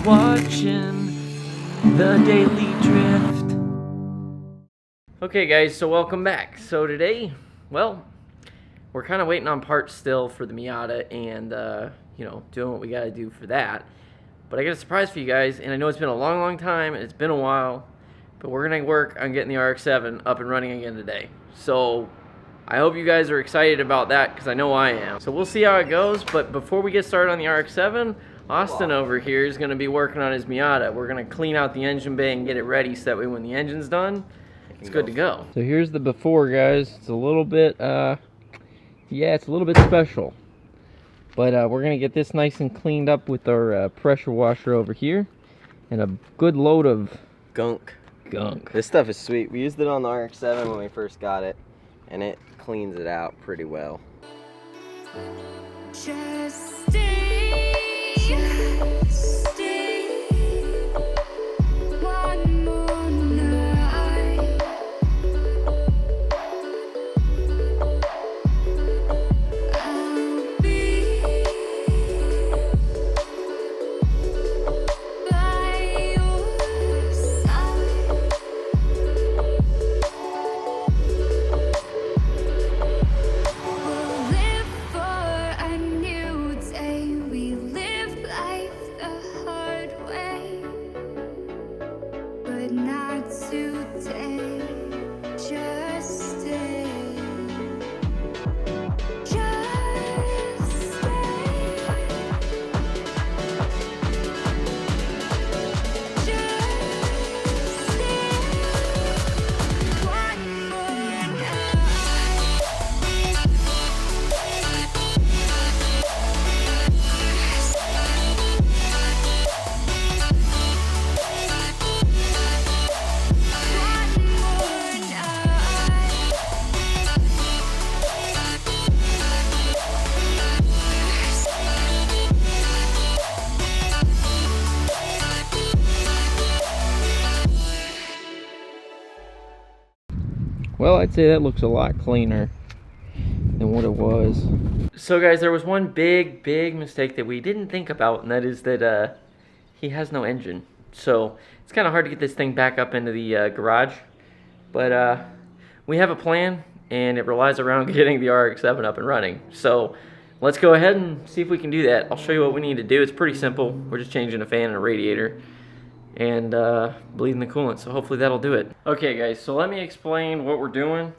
watching the Daily Drift. Okay guys, so welcome back. So today, well, we're kind of waiting on parts still for the Miata and, you know, doing what we got to do for that. But I got a surprise for you guys, and I know it's been a long time, and it's been a while, but we're going to work on getting the RX7 up and running again today. So I hope you guys are excited about that, because I know I am. So we'll see how it goes, but before we get started on the RX7, Austin over here is going to be working on his Miata. We're going to clean out the engine bay and get it ready so that way when the engine's done, it's good to go. So here's the before, guys. It's a little bit, yeah, it's a little bit special. But we're going to get this nice and cleaned up with our pressure washer over here. And a good load of gunk. This stuff is sweet. We used it on the RX7 when we first got it, and it cleans it out pretty well. Just stay one more night. I'll be by your side. We'll live for a new day. We live life the hard way, but not today. Just stay. Just stay. Just stay. One more night. One more night. Well, I'd say that looks a lot cleaner than what it was. So guys, there was one big mistake that we didn't think about, and that is that he has no engine. So it's kind of hard to get this thing back up into the garage. But we have a plan, and it relies around getting the RX7 up and running. So let's go ahead and see if we can do that. I'll show you what we need to do. It's pretty simple. We're just changing a fan and a radiator and bleeding the coolant, so hopefully that'll do it. Okay guys, so let me explain what we're doing.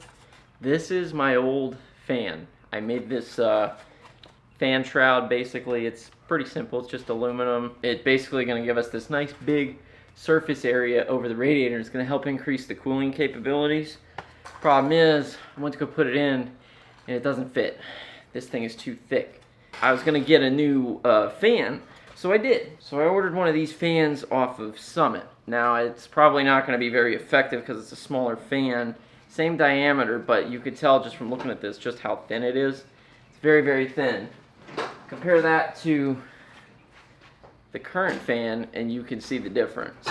This is my old fan. I made this fan shroud. Basically it's pretty simple. It's just aluminum. It's basically going to give us this nice big surface area over the radiator. It's going to help increase the cooling capabilities. Problem is, I went to go put it in and it doesn't fit. This thing is too thick. I was going to get a new fan, so I did. So I ordered one of these fans off of Summit. Now it's probably not going to be very effective because it's a smaller fan, same diameter, but you could tell just from looking at this just how thin it is. It's very thin. Compare that to the current fan and you can see the difference.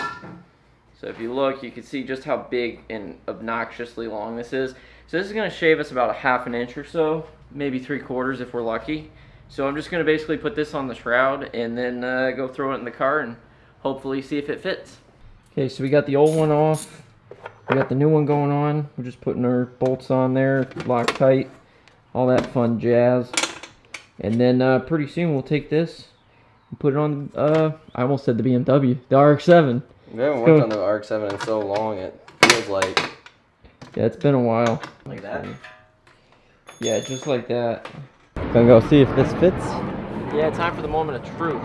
So if you look, you can see just how big and obnoxiously long this is. So this is going to shave us about a ½ inch or so, maybe 3/4 if we're lucky. So I'm just going to basically put this on the shroud and then go throw it in the car and hopefully see if it fits. Okay, so we got the old one off. We got the new one going on. We're just putting our bolts on there, lock tight, all that fun jazz. And then pretty soon we'll take this and put it on, I almost said the BMW, the RX7. We haven't worked on the RX7 in so long, it feels like. Yeah, it's been a while. Like that? Yeah, just like that. Gonna go see if this fits. Yeah, time for the moment of truth.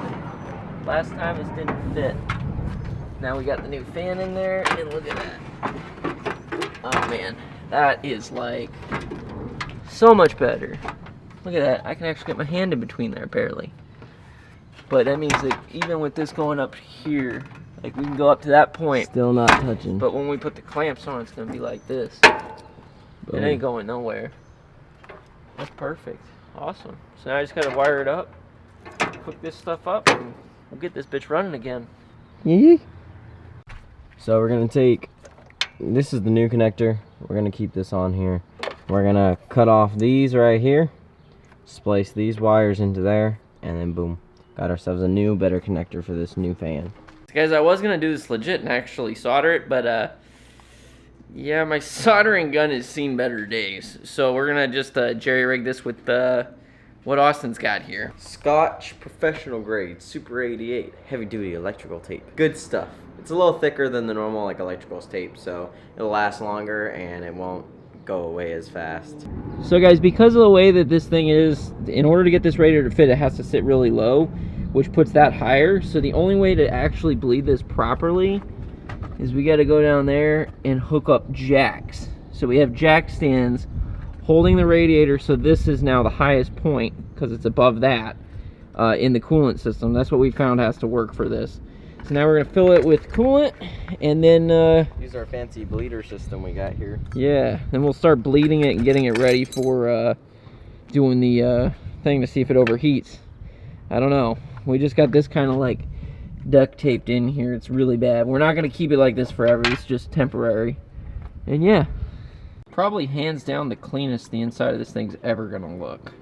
Last time this didn't fit. Now we got the new fan in there, and look at that. Oh man, that is like so much better. Look at that, I can actually get my hand in between there barely. But that means that even with this going up here, like we can go up to that point. Still not touching. But when we put the clamps on, it's gonna be like this. Boom. It ain't going nowhere. That's perfect. Awesome. So now I just gotta wire it up, hook this stuff up, and we'll get this bitch running again. So we're gonna take, this is the new connector. We're gonna keep this on here. We're gonna cut off these right here, splice these wires into there, and then boom, got ourselves a new, better connector for this new fan. Guys, I was gonna do this legit and actually solder it, but yeah, my soldering gun has seen better days. So we're gonna just jerry rig this with what Austin's got here. Scotch professional grade Super 88 heavy duty electrical tape. Good stuff. It's a little thicker than the normal like electrical tape, so it'll last longer and it won't go away as fast. So guys, because of the way that this thing is, in order to get this radiator to fit, it has to sit really low, which puts that higher. So the only way to actually bleed this properly is we got to go down there and hook up jacks. So we have jack stands holding the radiator, so this is now the highest point because it's above that in the coolant system. That's what we found has to work for this. So now we're gonna fill it with coolant, and then use our fancy bleeder system we got here. yeah, then we'll start bleeding it and getting it ready for doing the thing to see if it overheats. I don't know. We just got this kind of like duct taped in here. It's really bad. We're not gonna keep it like this forever. It's just temporary. And yeah, probably hands down the cleanest the inside of this thing's ever gonna look.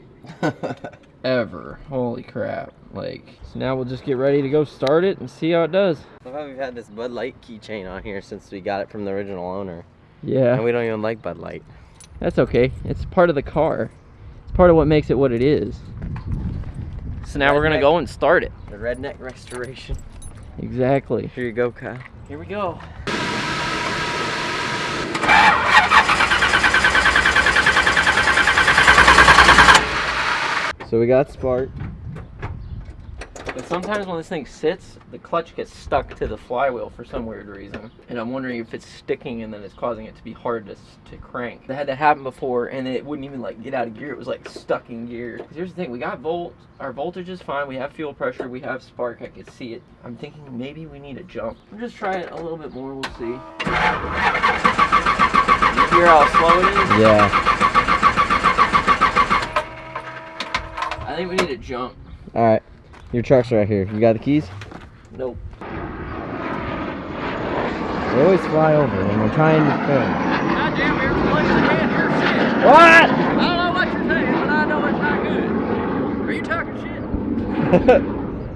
Ever. Holy crap. Like, so now we'll just get ready to go start it and see how it does. I love how we've had this Bud Light keychain on here since we got it from the original owner. Yeah. And we don't even like Bud Light. That's okay. It's part of the car. It's part of what makes it what it is. So now we're gonna go and start it. The redneck restoration. Exactly. Here you go, Kyle. Here we go. So we got spark. But sometimes when this thing sits, the clutch gets stuck to the flywheel for some weird reason. And I'm wondering if it's sticking and then it's causing it to be hard to crank. That had that happen before, and then it wouldn't even like get out of gear. It was like stuck in gear. 'Cause here's the thing, we got our voltage is fine. We have fuel pressure, we have spark, I can see it. I'm thinking maybe we need a jump. We'll just try it a little bit more, we'll see. You hear how slow it is? Yeah. I think we need a jump. Alright. Your truck's right here. You got the keys? Nope. They always fly over when we're trying to film. God damn, you're plugging your hand here, shit. What? I don't know what you're saying, but I know it's not good. Are you talking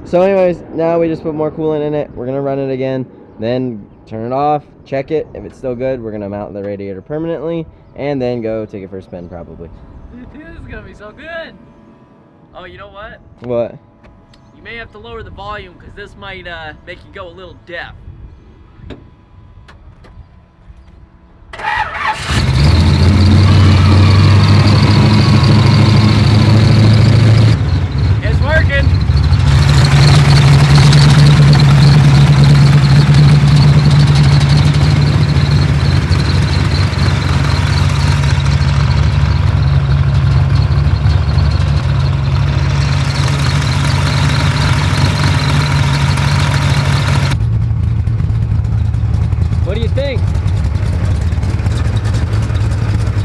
shit? So anyways, now we just put more coolant in it. We're going to run it again. Then turn it off. Check it. If it's still good, we're going to mount the radiator permanently. And then go take it for a spin probably. This is going to be so good. Oh, you know what? What? You may have to lower the volume because this might make you go a little deaf. It's working. What do you think?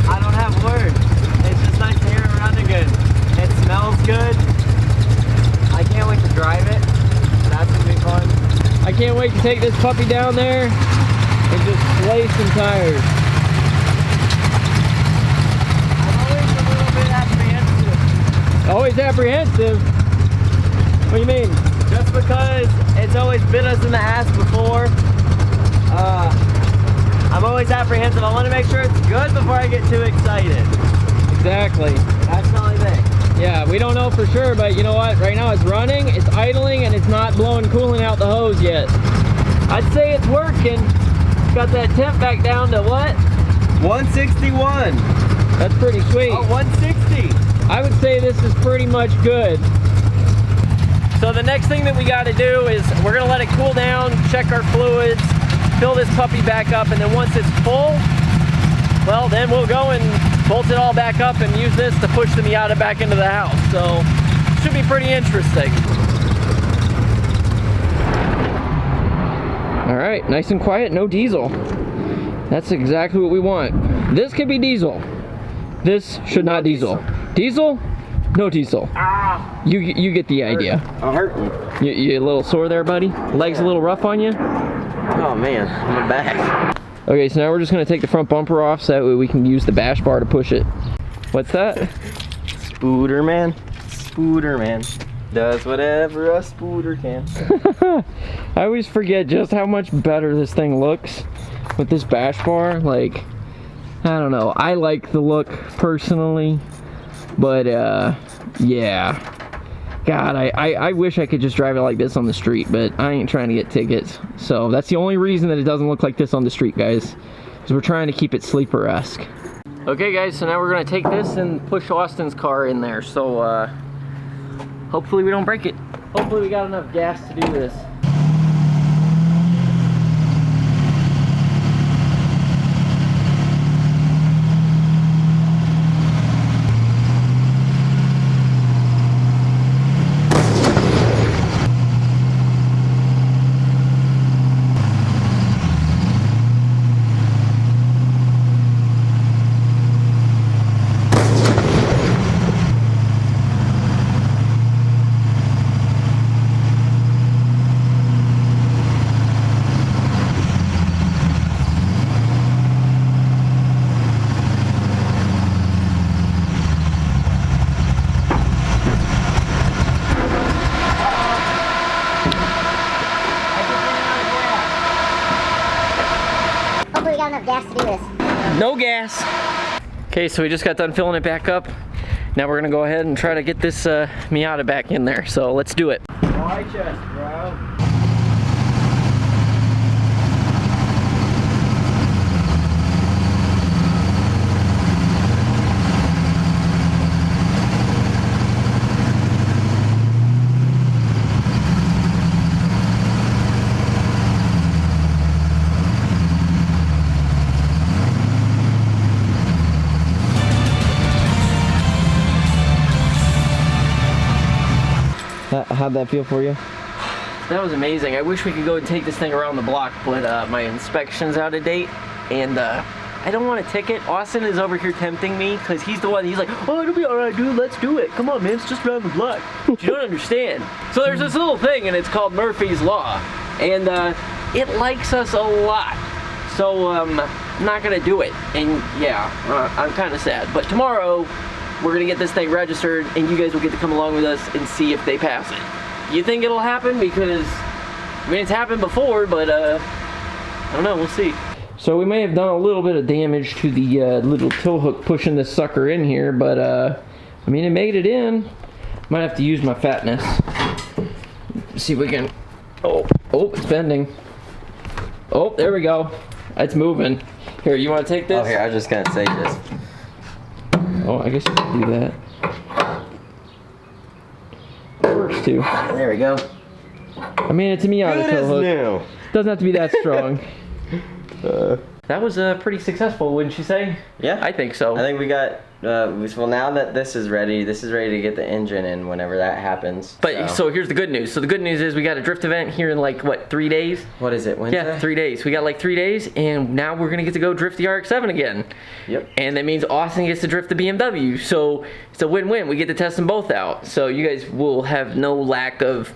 I don't have words. It's just nice to hear it run again. It smells good. I can't wait to drive it. That's gonna be fun. I can't wait to take this puppy down there and just slay some tires. I'm always a little bit apprehensive. Always apprehensive. What do you mean? Just because it's always bit us in the ass before. I'm always apprehensive. I want to make sure it's good before I get too excited. Exactly. That's the only thing. Yeah, we don't know for sure, but you know what? Right now it's running, it's idling, and it's not blowing coolant out the hose yet. I'd say it's working. Got that temp back down to what? 161. That's pretty sweet. Oh, 160. I would say this is pretty much good. So the next thing that we got to do is we're going to let it cool down, check our fluids, fill this puppy back up, and then once it's full, well, then we'll go and bolt it all back up and use this to push the Miata back into the house. So should be pretty interesting. All right, nice and quiet, no diesel. That's exactly what we want. This could be diesel. This should not diesel. Diesel? No diesel. Ah! You get the idea. I'm hurting. You a little sore there, buddy? Legs a little rough on you? Oh man, my back. Okay, so now we're just gonna take the front bumper off so that way we can use the bash bar to push it. What's that? Spooder man. Spooder man. Does whatever a scooter can. I always forget just how much better this thing looks with this bash bar. Like, I don't know. I like the look personally, but yeah. God, I wish I could just drive it like this on the street, but I ain't trying to get tickets. So that's the only reason that it doesn't look like this on the street, guys, because we're trying to keep it sleeper-esque. Okay, guys, so now we're gonna take this and push Austin's car in there. So hopefully we don't break it. Hopefully we got enough gas to do this. Hopefully we got enough gas to do this. No gas. Okay, so we just got done filling it back up. Now we're gonna go ahead and try to get this Miata back in there. So let's do it. Why chest, bro? How'd that feel for you? That was amazing. I wish we could go and take this thing around the block, but my inspection's out of date, and I don't want a ticket. Austin is over here tempting me, because he's the one, he's like, oh, it'll be alright, dude, let's do it. Come on, man, it's just around the block. But you don't understand. So there's this little thing, and it's called Murphy's Law, and it likes us a lot. So I'm not gonna do it, and yeah, I'm kind of sad. But tomorrow, we're gonna get this thing registered, and you guys will get to come along with us and see if they pass it. You think it'll happen? Because, I mean, it's happened before, but I don't know, we'll see. So we may have done a little bit of damage to the little tow hook pushing this sucker in here, but I mean, it made it in. Might have to use my fatness. See if we can, oh, it's bending. Oh, there we go. It's moving. Here, you wanna take this? Oh, here, I was just gonna say this. Oh, I guess you can do that. It works too. There we go. I mean, it's a Miata Good tow as hook. new. Doesn't have to be that strong. That was pretty successful, wouldn't you say? Yeah. I think so. I think we got, well, now that this is ready to get the engine in whenever that happens. But so here's the good news. So the good news is we got a drift event here in like, what, 3 days? What is it, Wednesday? Yeah, 3 days. We got like 3 days, and now we're gonna get to go drift the RX7 again. Yep. And that means Austin gets to drift the BMW. So it's a win-win. We get to test them both out. So you guys will have no lack of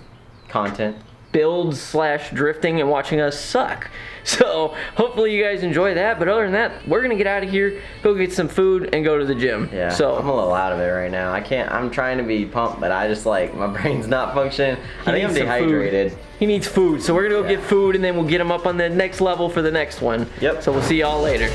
Content. builds / drifting and watching us suck. So hopefully you guys enjoy that, but other than that, we're gonna get out of here, go get some food, and go to the gym. Yeah, so I'm a little out of it right now. I'm trying to be pumped, but I just like, my brain's not functioning. I think I'm dehydrated. He needs food, so we're gonna go get food, and then we'll get him up on the next level for the next one. Yep. So we'll see y'all later.